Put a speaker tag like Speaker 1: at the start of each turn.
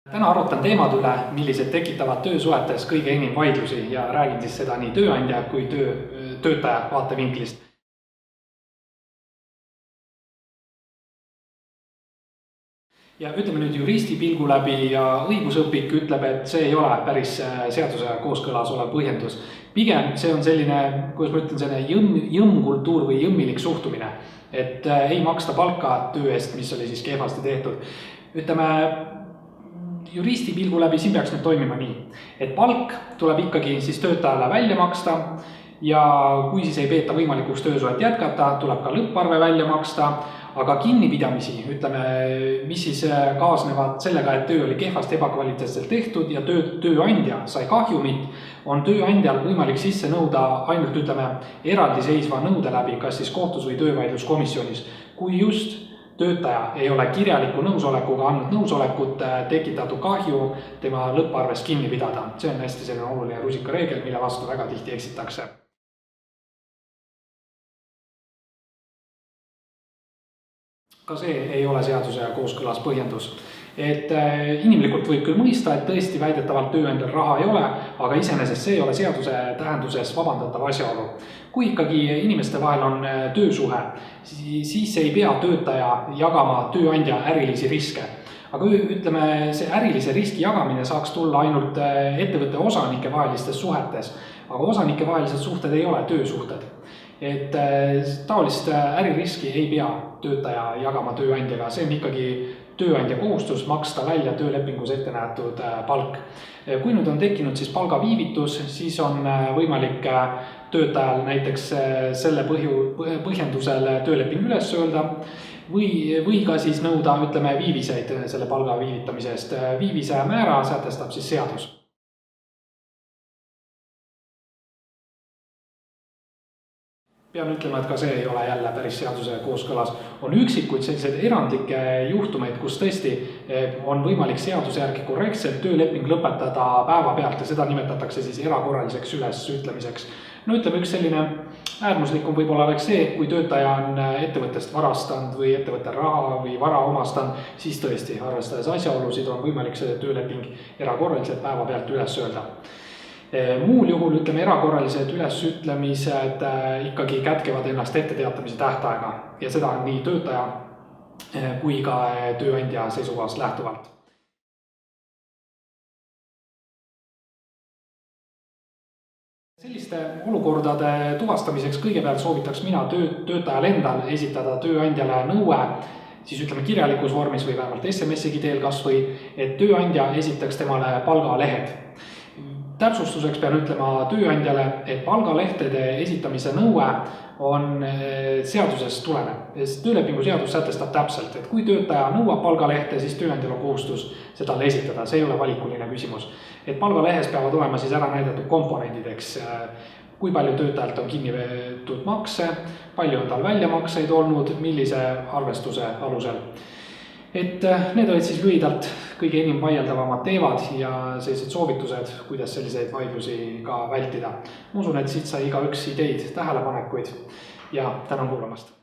Speaker 1: Täna arutan teemad üle, millised tekitavad töösuhetes kõige enim vaidlusi ja räägin siis seda nii tööandja kui töötaja vaatevinklist. Ja ütleme nüüd juristi pilgu läbi ja õigusõpik ütleb, et see ei ole päris seaduse kooskõlas olev põhjendus. Pigem see on selline, kuidas ma ütlen, selline jõmmkultuur või jõmmilik suhtumine, et ei maksta palka töö eest, mis oli siis kehvasti tehtud. Ütleme, juristi pilgu läbi siin peaks nüüd toimima nii, et palk tuleb ikkagi siis töötajale välja maksta ja kui siis ei peeta võimalikuks töösuhet jätkata, tuleb ka lõpparve välja maksta, aga kinnipidamisi, ütleme, mis siis kaasnevad sellega, et töö oli kehvasti ebakvaliteetselt tehtud ja tööandja sai kahjumit, on tööandjal võimalik sisse nõuda ainult, ütleme, eraldiseisva nõude läbi, kas siis kohtus või töövaidluskomisjonis, kui just töötaja ei ole kirjaliku nõusolekuga andnud nõusolekut tekitatud kahju tema lõpparvest kinni pidada. See on hästi selline oluline rusikareegel, mille vastu väga tihti eksitakse. Ka see ei ole seaduse kooskõlas põhjendus. Et inimlikult võib küll mõista, et tõesti väidetavalt tööandjal raha ei ole, aga iseenesest see ei ole seaduse tähenduses vabandatav asjaolu. Kui ikkagi inimeste vahel on töösuhe, siis ei pea töötaja jagama tööandja ärilisi riske. Aga ütleme, see ärilise riski jagamine saaks tulla ainult ettevõtte osanike vahelistes suhetes, aga osanike vahelised suhted ei ole töösuhted. Et taolist äririski ei pea töötaja jagama tööandjaga, see on ikkagi tööandja kohustus maksta välja töölepingus ette nähtud palk. Kui nüüd on tekkinud siis palgaviivitus, siis on võimalik töötajal näiteks selle põhjendusel tööleping üles öelda või ka siis nõuda, ütleme, viiviseid selle palga viivitamisest. Viivise määra sätestab siis seadus. Pean ütlema, et ka see ei ole jälle päris seaduse kooskõlas. On üksikuid sellised erandlikke juhtumeid, kus tõesti on võimalik seaduse järgi korrektselt tööleping lõpetada päeva pealt ja seda nimetatakse siis erakorraliseks ülesütlemiseks. No ütleme, üks selline äärmuslikum võib-olla oleks see, kui töötaja on ettevõttest varastanud või ettevõttel raha või vara omastanud, siis tõesti, arvestades asjaolusid, on võimalik see tööleping erakorraliselt päeva pealt üles öelda. Muul juhul, ütleme, erakorralised ülesütlemised ikkagi kätkevad ennast etteteatamise tähtaega ja seda on nii töötaja kui ka tööandja seisukohast lähtuvalt. Selliste olukordade tuvastamiseks kõigepealt soovitaks mina töötajal endal esitada tööandjale nõue, siis ütleme kirjalikus vormis või vähemalt SMS-igi teel kas või, et tööandja esitaks temale palgalehed. Täpsustuseks pean ütlema tööandjale, et palgalehtede esitamise nõue on seadusest tulenev. Töölepingu seadus sätestab täpselt, et kui töötaja nõuab palgalehte, siis tööandjal on kohustus seda esitada. See ei ole valikuline küsimus. Et palgalehes peavad olema siis ära näidatud komponendideks, kui palju töötajalt on kinni veetud makse, palju on tal väljamakseid olnud, millise arvestuse alusel. Et need olid siis lühidalt kõige enim vaieldavamad teemad ja sellised soovitused, kuidas selliseid vaidlusi ka vältida. Ma usun, et siit sai igaüks ideid, tähelepanekuid ja tänan kuulamast.